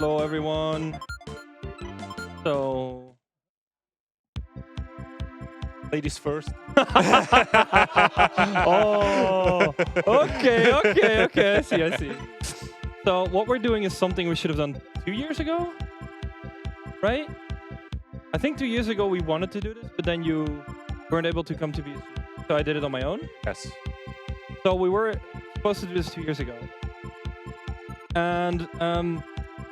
Hello, everyone. So, ladies first. oh, okay. I see. So what we're doing is something we should have done 2 years ago, right? I think 2 years ago we wanted to do this, but then you weren't able to come to BSG, so I did it on my own. Yes. So we were supposed to do this 2 years ago, and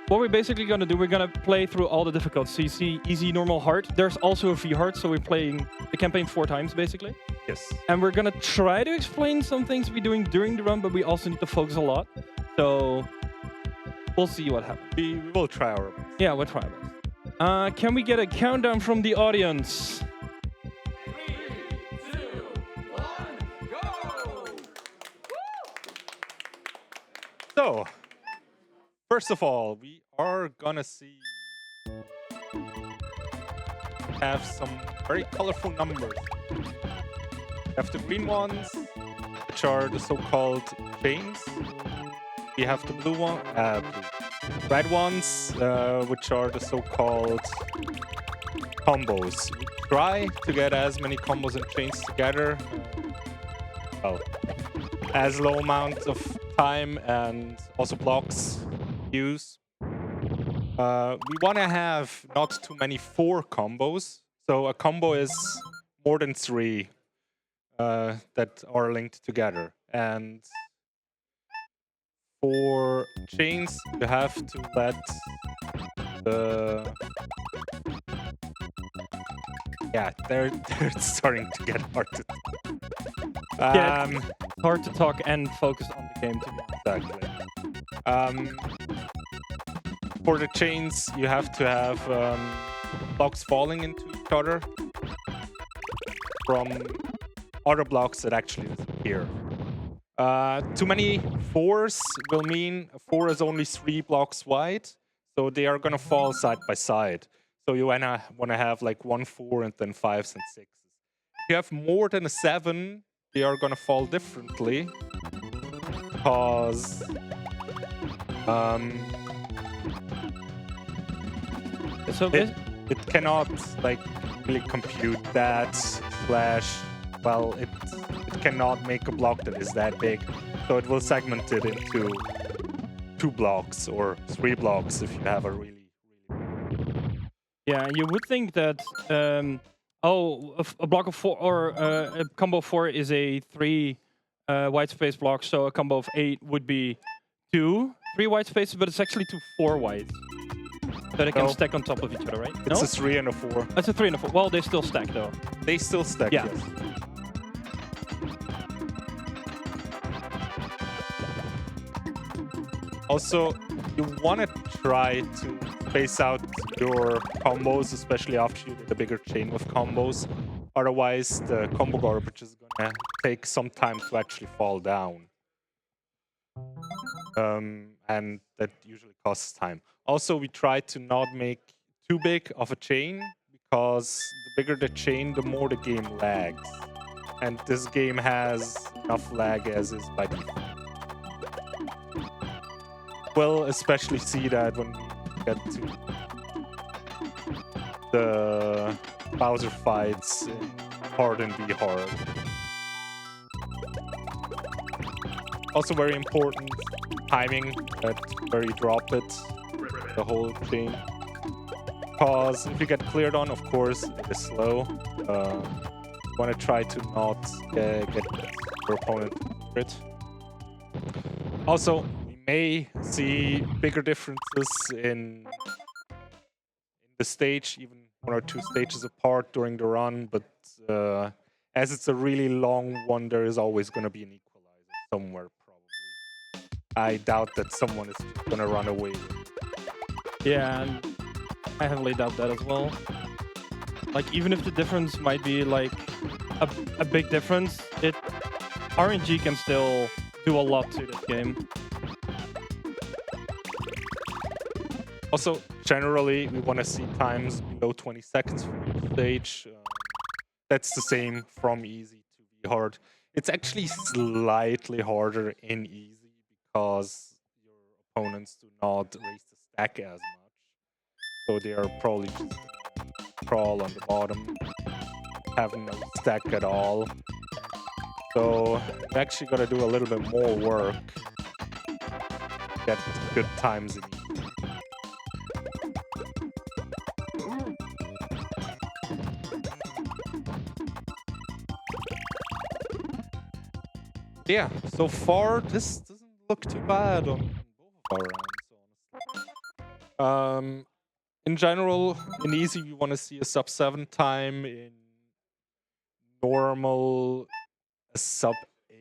what we're basically gonna do, we're gonna play through all the difficulties. So you see easy, normal, hard. There's also a V hard, so we're playing the campaign 4 times basically. Yes. And we're gonna try to explain some things we're doing during the run, but we also need to focus a lot. So we'll see what happens. We will try our best. Yeah, we'll try our best. Can we get a countdown from the audience? 3, 2, 1, go! So, first of all, we are gonna have some very colorful numbers. We have the green ones, which are the so-called chains. We have the red ones, which are the so-called combos. We try to get as many combos and chains together, well, as low amount of time and also blocks use. We want to have not too many 4 combos. So a combo is more than 3 that are linked together. And for chains, you have to let the... Yeah, they're starting to get hard to... Hard to talk and focus on the game, to be honest. Exactly. For the chains, you have to have blocks falling into each other from other blocks that actually disappear. Too many 4s will mean a 4 is only 3 blocks wide, so they are gonna fall side by side. So you wanna have like 1 4 and then 5s and 6s. If you have more than a 7, they are gonna fall differently because So it cannot like really compute that well, it cannot make a block that is that big, so it will segment it into 2 blocks or 3 blocks if you have a really yeah, you would think that a block of 4 or a combo of 4 is a 3 white space block, so a combo of 8 would be 3 white spaces, but it's actually 2 4 whites. So they can stack on top of each other, right? It's a 3 and a 4. It's a 3 and a 4. Well, they still stack though. They still stack, yeah. Yes. Also, you want to try to space out your combos, especially after you get a bigger chain of combos. Otherwise, the combo garbage is gonna take some time to actually fall down. And that usually costs time. Also, we try to not make too big of a chain, because the bigger the chain, the more the game lags. And this game has enough lag as is by default. We'll especially see that when we get to the Bowser fights in hard and be hard. Also very important, timing at where you drop it, the whole chain. Because if you get cleared on, of course, it is slow. You want to try to not get your opponent hit. Also, we may see bigger differences in the stage, even 1 or 2 stages apart during the run, but as it's a really long one, there is always going to be an equalizer somewhere, probably. I doubt that someone is going to run away. Yeah, and I heavily doubt that as well. Like, even if the difference might be like a big difference, RNG can still do a lot to this game. Also, generally, we want to see times below 20 seconds for each stage. That's the same from easy to be hard. It's actually slightly harder in easy because your opponents do not raise the stack as much. So they are probably just crawl on the bottom, have no stack at all. So we actually got to do a little bit more work to get good times in. Yeah, so far this doesn't look too bad on both of our rounds, honestly. In general, in easy we want to see a sub 7 time, in normal a sub 8,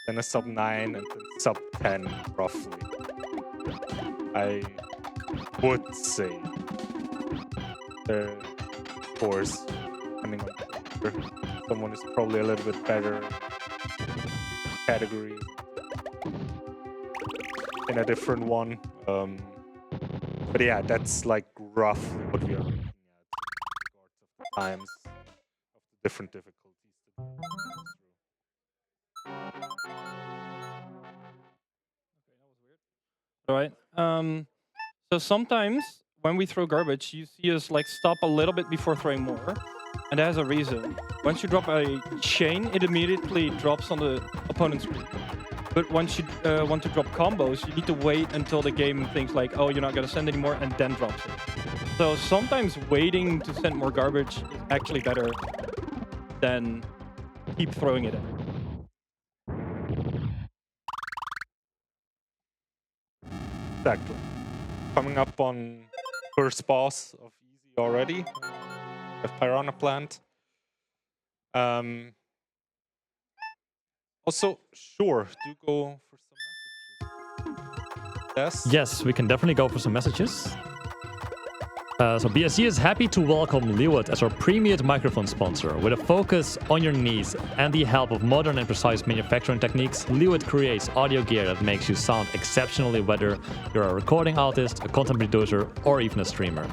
then a sub 9, and then sub 10 roughly. I would say. Of course, depending on someone is probably a little bit better category in a different one. But yeah, that's like roughly what we are looking at in regards of the times of the different difficulties to go All right. So sometimes when we throw garbage, you see us like stop a little bit before throwing more, and that has a reason. Once you drop a chain, it immediately drops on the opponent's screen. But once you want to drop combos, you need to wait until the game thinks like, oh, you're not going to send anymore, and then drops it. So sometimes waiting to send more garbage is actually better than keep throwing it in. Exactly. Coming up on first boss of easy already. The Piranha Plant. Also, sure, do go for some messages. Yes? Yes, we can definitely go for some messages. So BSG is happy to welcome Leeward as our premier microphone sponsor. With a focus on your needs and the help of modern and precise manufacturing techniques, Leeward creates audio gear that makes you sound exceptionally, whether you're a recording artist, a content producer, or even a streamer.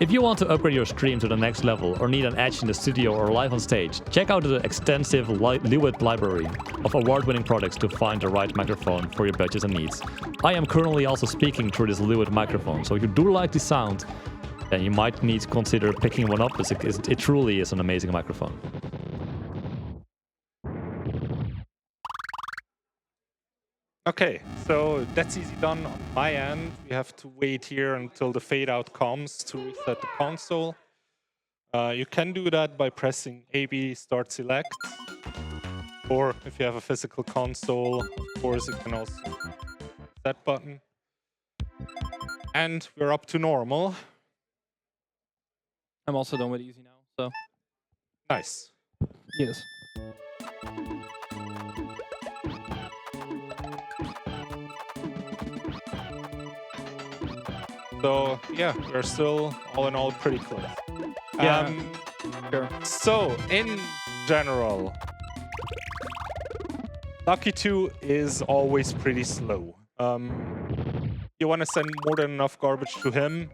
If you want to upgrade your stream to the next level or need an edge in the studio or live on stage, check out the extensive Leeward library of award-winning products to find the right microphone for your budgets and needs. I am currently also speaking through this Leeward microphone, so if you do like the sound, then you might need to consider picking one up, as it truly is an amazing microphone. Okay, so that's easy done on my end. We have to wait here until the fade out comes to reset the console. You can do that by pressing AB start select. Or if you have a physical console, of course, you can also press that button. And we're up to normal. I'm also done with easy now, so. Nice. Yes. So, yeah, we're still, all in all, pretty close. Yeah, sure. So, in general, Lucky 2 is always pretty slow. You want to send more than enough garbage to him.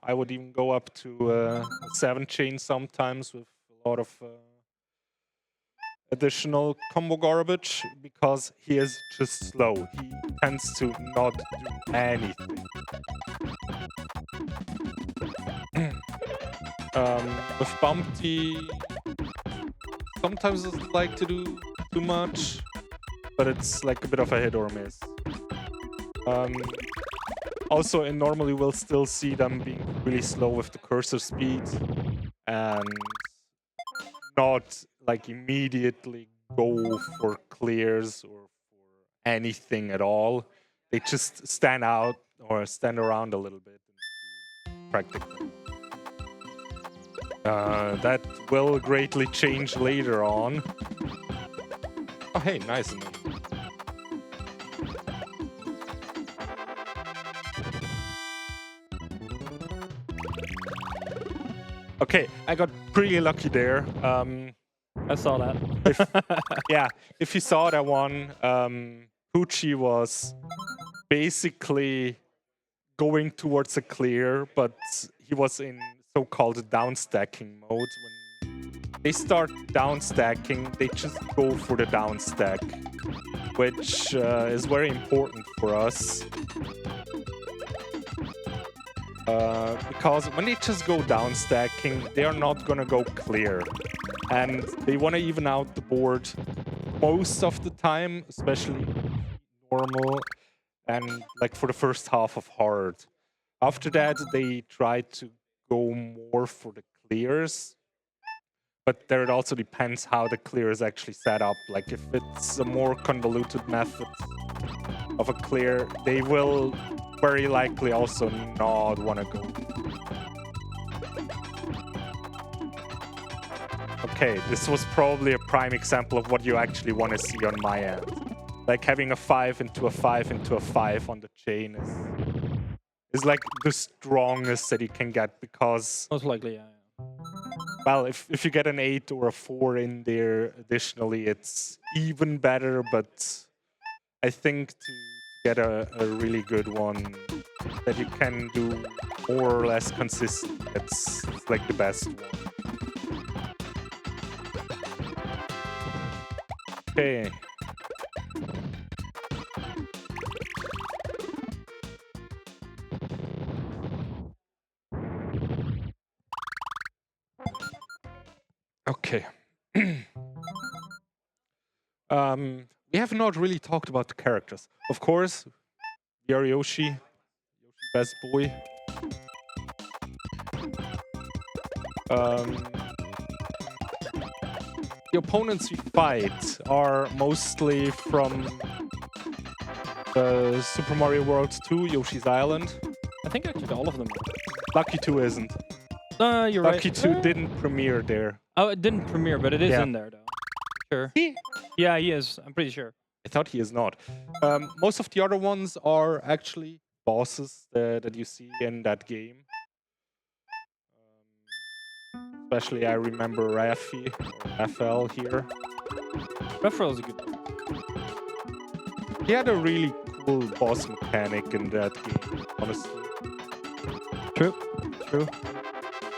I would even go up to a 7 chain sometimes with a lot of additional combo garbage, because he is just slow. He tends to not do anything. With Bumpty, sometimes doesn't like to do too much, but it's like a bit of a hit or miss. Also, in normally we'll still see them being really slow with the cursor speed and not like immediately go for clears or for anything at all. They just stand out or stand around a little bit and do practically. That will greatly change later on. Oh, hey, nice. Okay, I got pretty lucky there. I saw that. If you saw that one, Poochie was basically going towards a clear, but he was in so-called down-stacking mode. When they start down-stacking, they just go for the down-stack, which is very important for us. Because when they just go down stacking, they are not gonna go clear. And they want to even out the board most of the time, especially normal and like for the first half of hard. After that, they try to go more for the clears. But there it also depends how the clear is actually set up. Like if it's a more convoluted method of a clear, they will very likely also not want to go. Okay, this was probably a prime example of what you actually want to see on my end. Like having a 5 into a 5 into a 5 on the chain is like the strongest that you can get because... Most likely, yeah. Well, if you get an 8 or a 4 in there additionally, it's even better, but I think to get a really good one that you can do more or less consistent, it's like the best one. Okay. Okay. We have not really talked about the characters. Of course, we are Yoshi, best boy. The opponents we fight are mostly from Super Mario World 2, Yoshi's Island. I think actually all of them. Lucky 2 isn't. You're Lucky right. 2 didn't premiere there. Oh, it didn't premiere, but it is in there, though. Sure. Yeah, he is. I'm pretty sure. I thought he is not. Most of the other ones are actually bosses that you see in that game. Especially I remember Raffi, or FL here. Raphael's a good one. He had a really cool boss mechanic in that game, honestly. True. True.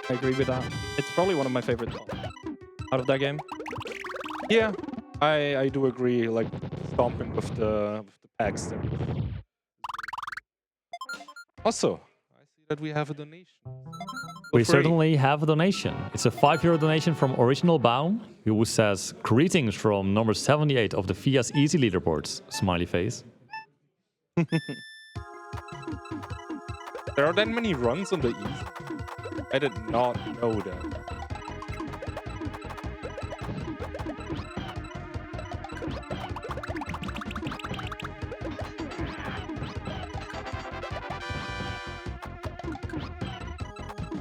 I agree with that. It's probably one of my favorite out of that game. Yeah, I do agree. Like stomping with the pegs there. Also, I see that we have a donation. We certainly have a donation. It's a €5 donation from Original Baum, who says, "Greetings from number 78 of the FIA's Easy Leaderboards." Smiley face. There are that many runs on the Easy? I did not know that.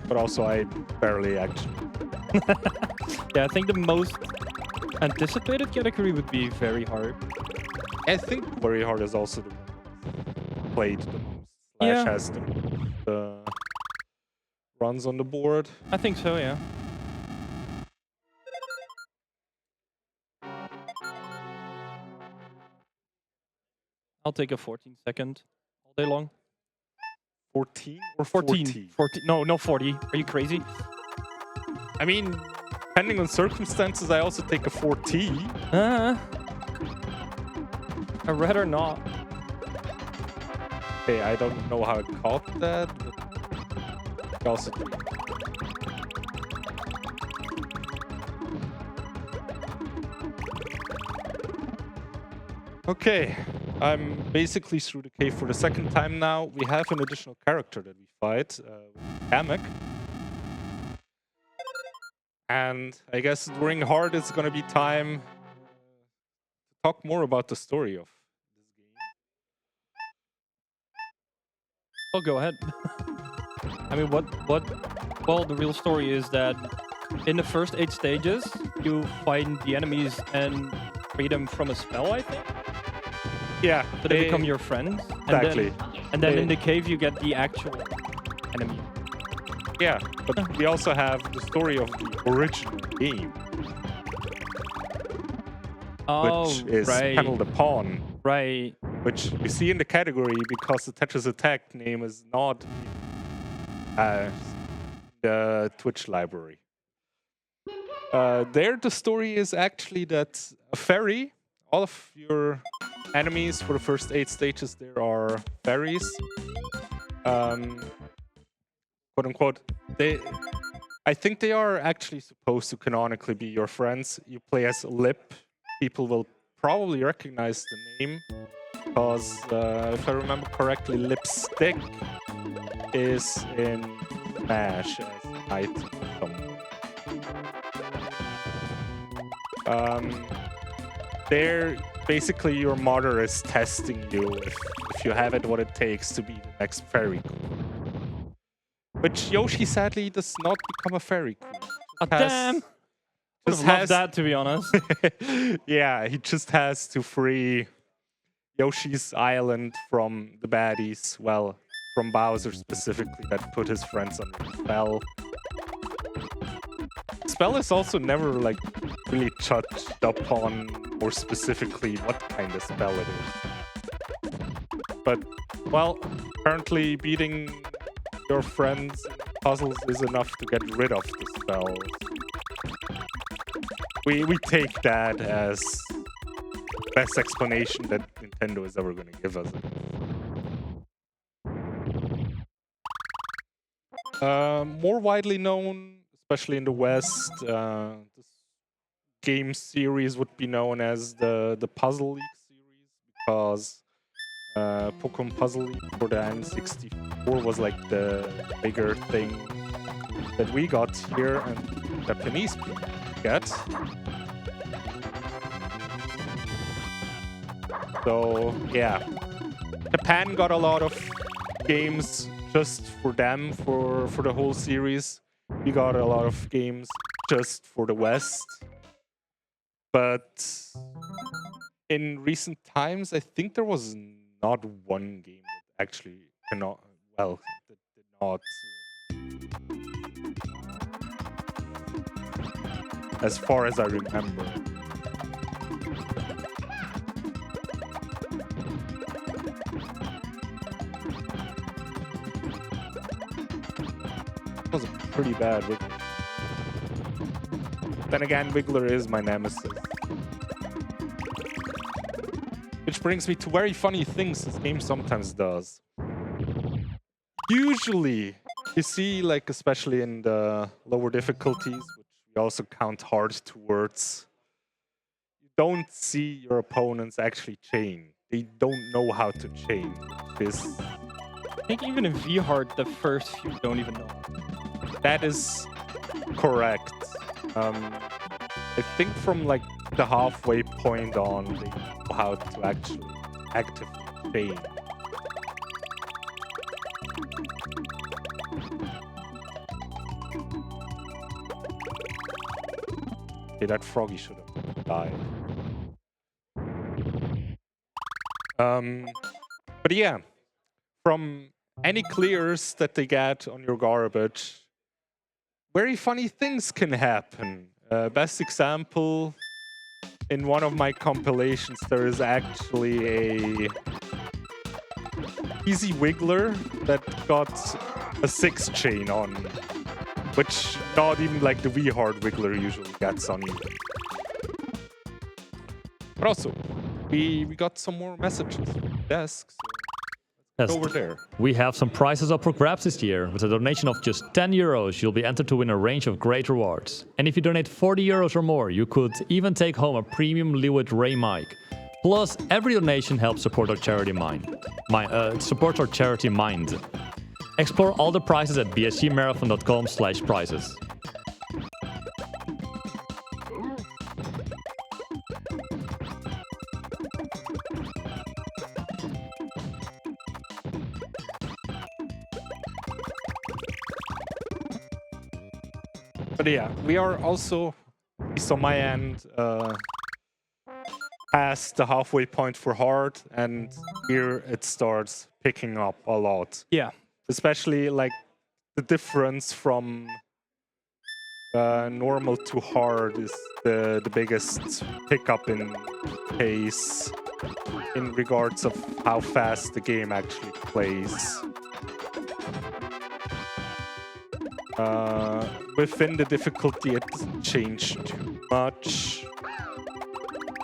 But also, I barely actually. Yeah, I think the most anticipated category would be very hard. I think very hard is also the one played the most. Yeah. Slash has the most runs on the board. I think so, yeah. I'll take a 14-second all day long. 14 or 14. 40? 14. No, 40. Are you crazy? I mean, depending on circumstances, I also take a 40. I'd rather not. Okay, I don't know how I caught that, but I also take. Okay, I'm basically through the cave for the second time now. We have an additional character that we fight, Kamek. And I guess during hard it's gonna be time to talk more about the story of this game. Oh, go ahead. I mean, well, the real story is that in the first 8 stages, you find the enemies and free them from a spell, I think. Yeah, So they become your friends. Exactly. And then in the cave, you get the actual enemy. Yeah, but we also have the story of the original game, which is Panel the Pawn, Right. which you see in the category because the Tetris Attack name is not the Twitch library. There, the story is actually that a fairy, all of your enemies for the first 8 stages, there are fairies. quote unquote, I think they are actually supposed to canonically be your friends. You play as Lip. People will probably recognize the name because if I remember correctly, Lipstick is in Smash as an item somewhere. There, basically, your mother is testing you if you have it, what it takes to be the next fairy queen. Which Yoshi sadly does not become a fairy queen. Damn! Would have loved that, to be honest. Yeah, he just has to free Yoshi's island from the baddies. Well, from Bowser specifically, that put his friends under the spell. Spell is also never like really touched upon more specifically what kind of spell it is. But, well, apparently beating your friends in puzzles is enough to get rid of the spell. We take that as the best explanation that Nintendo is ever going to give us. More widely known, especially in the West, this game series would be known as the Puzzle League series because Pokemon Puzzle League for the N64 was like the bigger thing that we got here and Japanese people get. So yeah, Japan got a lot of games just for them for the whole series. We got a lot of games just for the West. But in recent times, I think there was not one game that actually cannot, well, that did not, as far as I remember. That was a pretty bad Wiggler. Then again, Wiggler is my nemesis. Which brings me to very funny things this game sometimes does. Usually, you see, like, especially in the lower difficulties, which we also count hard towards, you don't see your opponents actually chain. They don't know how to chain. I think even in V-Hard, the first few don't even know. That is correct. I think from like the halfway point on, they know how to actually actively chain. Okay, that froggy should have died. But yeah, from any clears that they get on your garbage, very funny things can happen. Best example, in one of my compilations, there is actually a easy Wiggler that got a 6 chain on, which not even like the V-Hard Wiggler usually gets on either. But also, we got some more messages from the desk, so let's go over there. We have some prizes up for grabs this year. With a donation of just €10, you'll be entered to win a range of great rewards. And if you donate €40 or more, you could even take home a premium Leeward Ray mic. Plus, every donation helps support our charity Mind. Explore all the prizes at bsgmarathon.com/prizes. But yeah, we are also, at least on my end, past the halfway point for hard, and here it starts picking up a lot. Yeah. Especially like the difference from normal to hard is the biggest pickup in pace in regards of how fast the game actually plays. Within the difficulty, it doesn't change too much.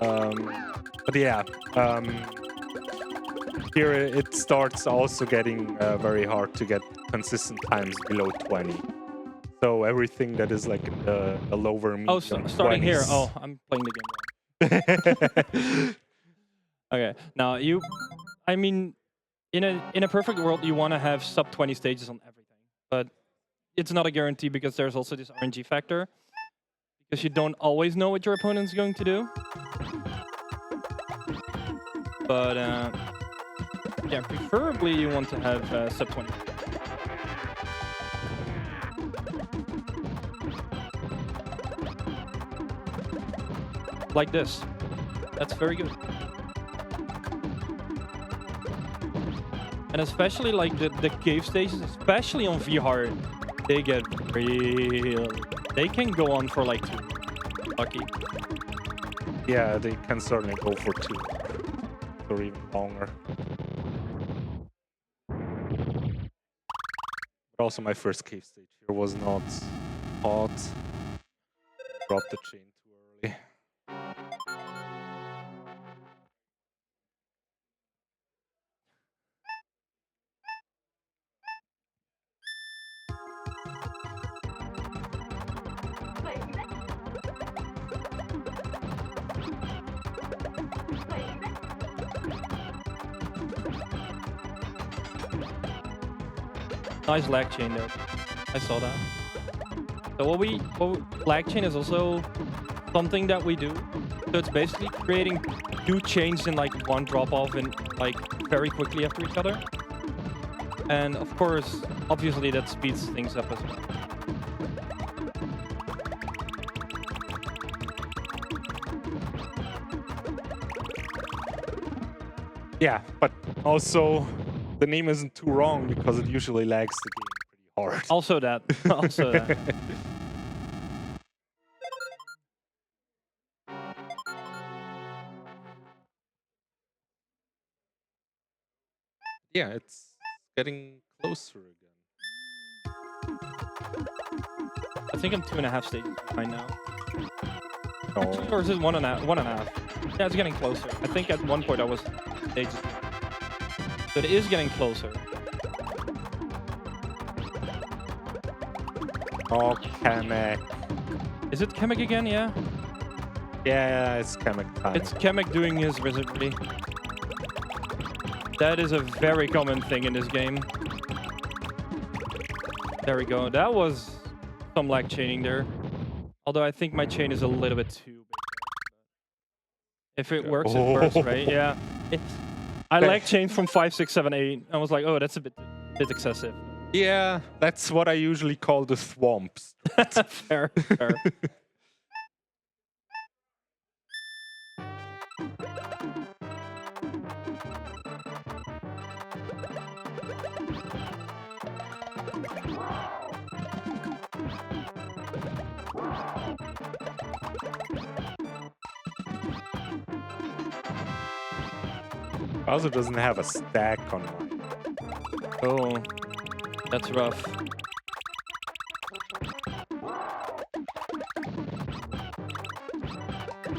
But yeah, here it starts also getting very hard to get consistent times below 20. So everything that is like in the lower medium Oh, starting here. 20s. Oh, I'm playing the game wrong. Okay. Now I mean, in a perfect world, you want to have sub 20 stages on everything, but it's not a guarantee because there's also this RNG factor. Because you don't always know what your opponent's going to do. But yeah, preferably you want to have sub 20. Like this. That's very good. And especially like the cave stages, especially on VR, they get real. They can go on for like 2. Lucky. Yeah, they can certainly go for 2 or even longer. But also my first cave stage here was not hot. Dropped the chain too early. Nice lag chain though. I saw that. So lag chain is also something that we do. So it's basically creating 2 chains in like one drop off and like very quickly after each other. And of course, obviously that speeds things up as well. Yeah, but also the name isn't too wrong because it usually lags the game pretty hard. Also that. Also that. Yeah, it's getting closer again. I think I'm 2.5 stages right now. No. Actually, or is it 1.5? 1.5. Yeah, it's getting closer. I think at one point I was stages. So it is getting closer. Oh, Kamek. Is it Kamek again? Yeah. Yeah, it's Kamek time. It's Kamek doing his wizardry. That is a very common thing in this game. There we go. That was some lag chaining there. Although I think my chain is a little bit too big. If it works, it works, right? Yeah. I lag chained from 5, 6, 7, 8. I was like, oh, that's a bit excessive. Yeah, that's what I usually call the swamps. Fair, fair. Also doesn't have a stack on mine. Oh, that's rough.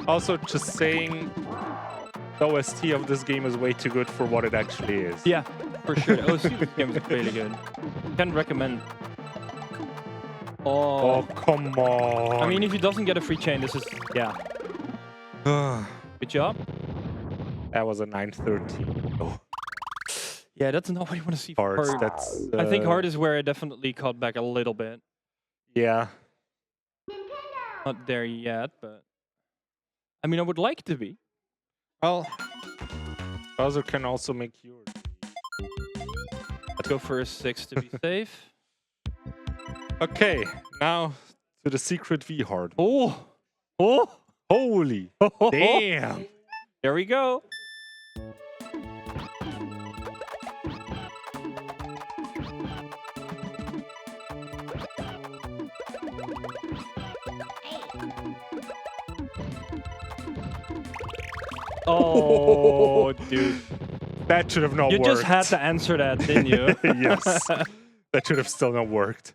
Also, just saying, the OST of this game is way too good for what it actually is. Yeah, for sure. The OST of this game is really good. Can recommend. Oh, come on. I mean, if he doesn't get a free chain, this is, yeah. Good job. That was a 913. Oh. Yeah, that's not what you want to see. Hard. Hard. That's. I think hard is where I definitely caught back a little bit. Yeah. Not there yet, but I mean, I would like to be. Well, Bowser can also make yours. Let's go for a 6 to be safe. Okay, now to the secret V hard. Oh, oh, Holy damn! There we go. Oh, dude. That should have not You worked. just had to answer that, didn't you? Yes. That should have still not worked.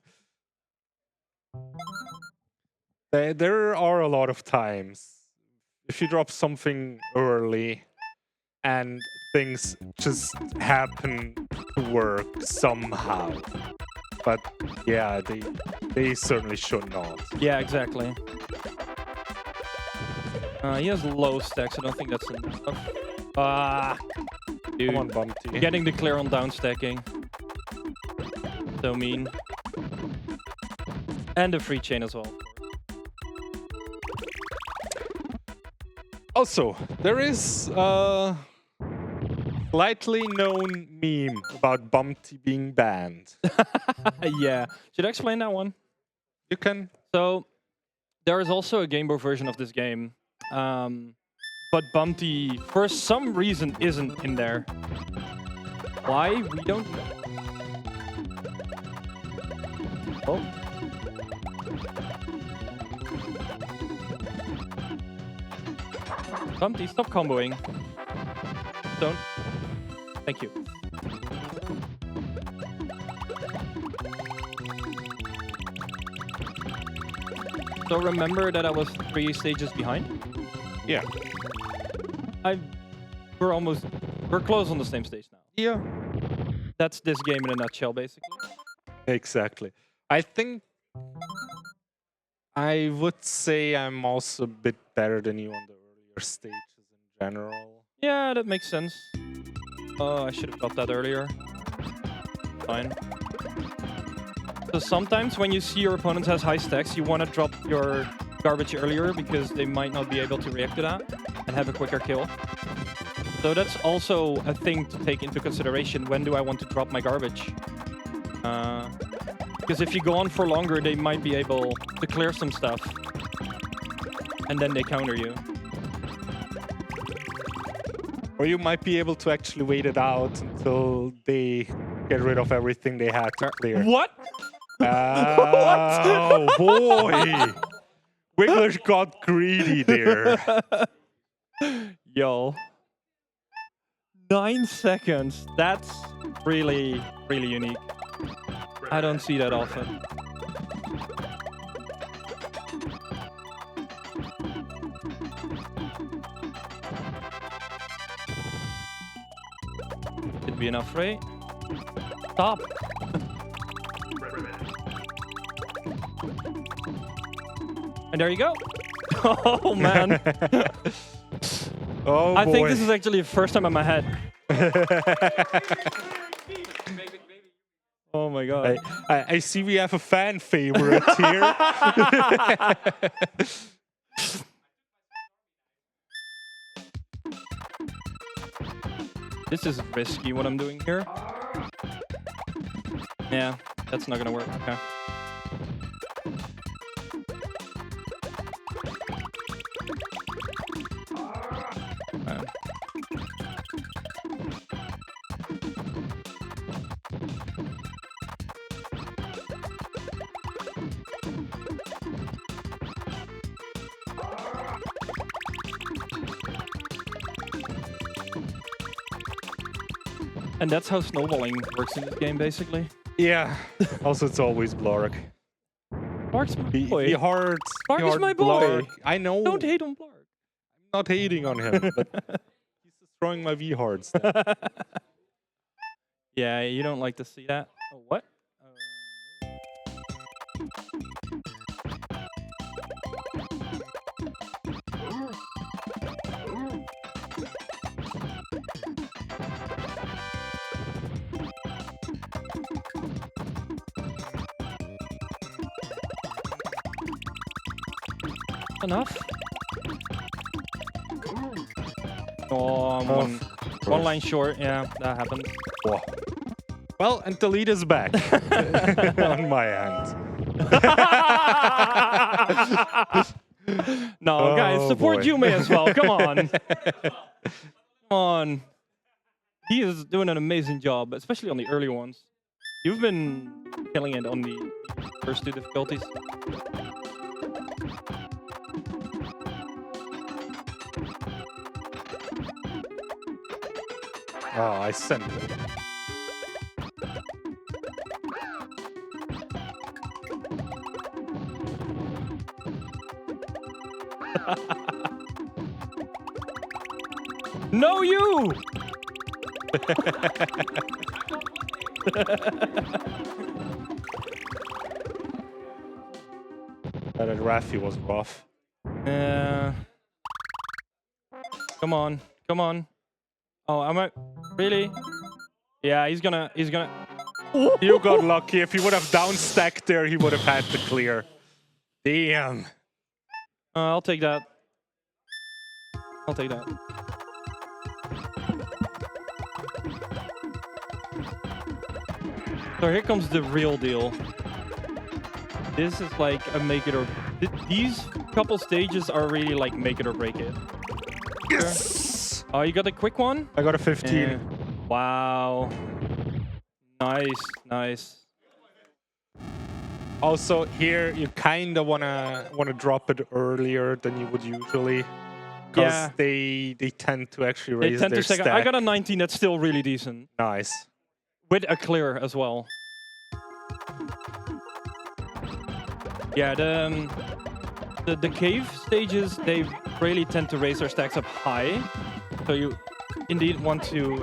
There are a lot of times if you drop something early and things just happen to work somehow. but yeah, they certainly should not. Yeah, exactly. He has low stacks. I don't think that's enough. Ah, dude. Come on, Bumpty. Getting the clear on down stacking. So mean. And the free chain as well. Also, there is a slightly known meme about Bumpty being banned. Yeah. Should I explain that one? You can. So, there is also a Game Boy version of this game. But Bumpty, for some reason, isn't in there. Why? We don't know. Oh. Bumpty, stop comboing. Don't. Thank you. So remember that I was 3 stages behind? Yeah. We're close on the same stage now. Yeah. That's this game in a nutshell, basically. Exactly. I think I would say I'm also a bit better than you on the earlier stages in general. Yeah, that makes sense. Oh, I should have got that earlier. Fine. So sometimes when you see your opponent has high stacks, you want to drop your garbage earlier because they might not be able to react to that and have a quicker kill. So that's also a thing to take into consideration. When do I want to drop my garbage? Because if you go on for longer, they might be able to clear some stuff. And then they counter you. Or you might be able to actually wait it out until they get rid of everything they had to clear. What? Oh, boy! Wiggler got greedy there. Yo. 9 seconds. That's really, really unique. I don't see that often. Should be enough, right? Stop. And there you go. Oh, man. Oh, I think boy. this is actually the first time in my head. Oh my god. I see we have a fan favorite here. This is risky what I'm doing here. Yeah, that's not gonna work. Okay. And that's how snowballing works in this game, basically. Yeah. Also, it's always Blarg. Blarg's my boy. Be hard. Blarg is my boy. I know. Don't hate on Blarg. I'm not hating on him, but he's destroying my V-Hards. Yeah, you don't like to see that. Oh, what? Enough? Oh, I'm one line short. Yeah, that happened. Whoa. Well, and the lead is back on my end. No, guys, support Yume as well. Come on. Come on. He is doing an amazing job, especially on the early ones. You've been killing it on the first 2 difficulties. Oh, I sent it. No, you! That Raffi was rough. Come on, come on. Oh, am I really? Yeah, he's gonna. You got lucky. If he would have down stacked there, he would have had to clear. Damn. I'll take that. I'll take that. So here comes the real deal. This is like a make it or... These couple stages are really like make it or break it. Yes! Oh, you got a quick one? I got a 15. Yeah. Wow. Nice, nice. Also, here you kind of wanna drop it earlier than you would usually, because Yeah. they tend to actually They raise tend their to stack. stack. I got a 19 that's still really decent. Nice. With a clear as well. Yeah, the cave stages, they really tend to raise their stacks up high. So you indeed want to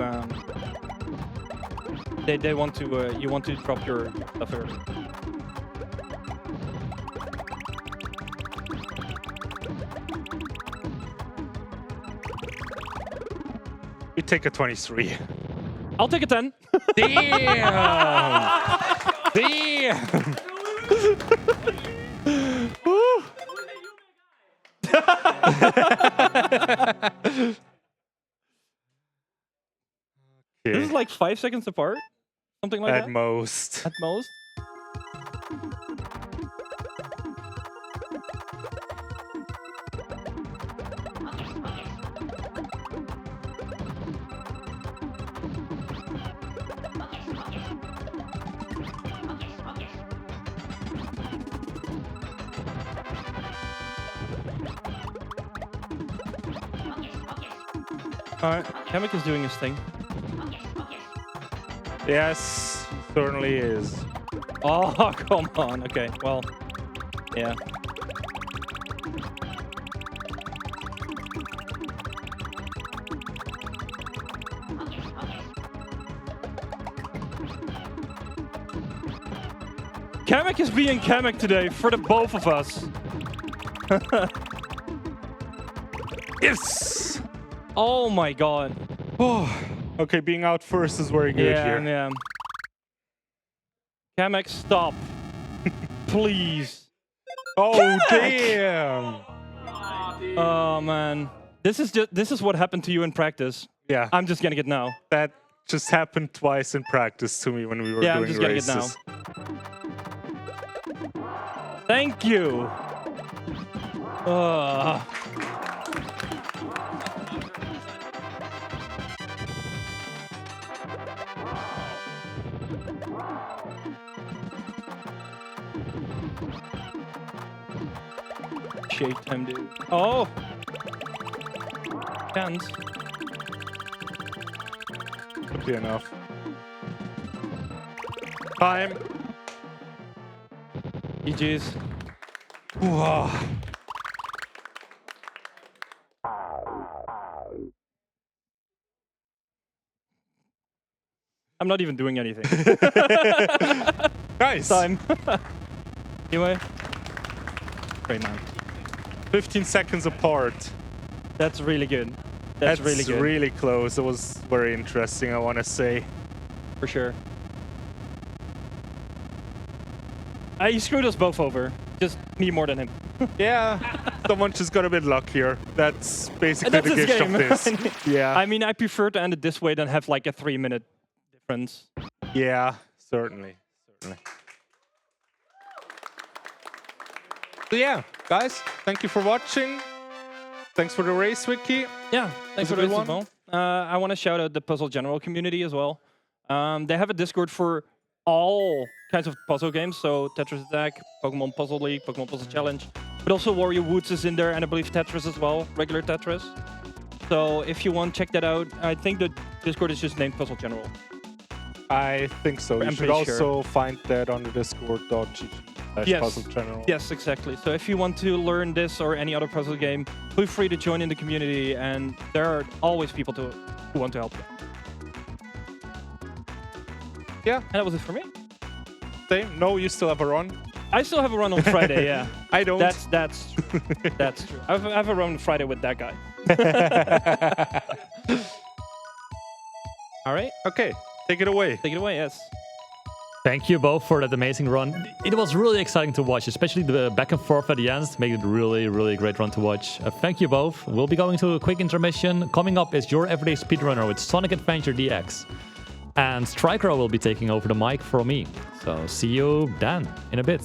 they want to you want to drop your stuff early. You take a 23. I'll take a 10. Damn! Damn! Woo. This is like 5 seconds apart, something like At that. most. At most. Alright, Kamek is doing his thing. Yes, certainly is. Oh, come on. Okay, well, yeah. Kamek is being Kamek today for the both of us. Yes! Oh my god. Oh, okay, being out first is very good here. Yeah. Kamek, stop. Please. Oh, damn! Oh man. This is what happened to you in practice. Yeah, I'm just getting it now. that just happened twice in practice to me when we were Yeah, I'm doing just getting it races. now. Thank you. Shake time, dude. Oh! Can't. Could be enough. Time. GG's. Whoa. I'm not even doing anything. Nice. Time. Anyway. Great man. 15 seconds apart. That's really good. That's really good. really close. It was very interesting, I want to say. For sure. He screwed us both over. Just me more than him. Yeah, someone just got a bit luckier. That's basically That's the his gist of game. this. Yeah, I mean, I prefer to end it this way than have like a 3-minute difference. yeah, certainly. So yeah, guys, thank you for watching. Thanks for the race, Wiki. Yeah, thanks Was for a good this as well. I want to shout out the Puzzle General community as well. They have a Discord for all kinds of puzzle games, so Tetris Attack, Pokemon Puzzle League, Pokemon Puzzle Challenge, but also Warrior Woods is in there, and I believe Tetris as well, regular Tetris. So if you want, check that out. I think the Discord is just named Puzzle General. I think so. You I'm should pretty also find that on the discord.gg/puzzle general. Yes, exactly. So if you want to learn this or any other puzzle game, feel free to join in the community, and there are always people who want to help you. Yeah, And that was it for me. same. No, you still have a run. I still have a run on Friday. Yeah, I don't. that's true. That's true. I have a run on Friday with that guy. All right, Okay, take it away. take it away. Yes. Thank you both for that amazing run. It was really exciting to watch, especially the back and forth at the end. Made it really, really great run to watch. Thank you both. We'll be going to a quick intermission. Coming up is your everyday speedrunner with Sonic Adventure DX. And Striker will be taking over the mic from me. So see you then in a bit.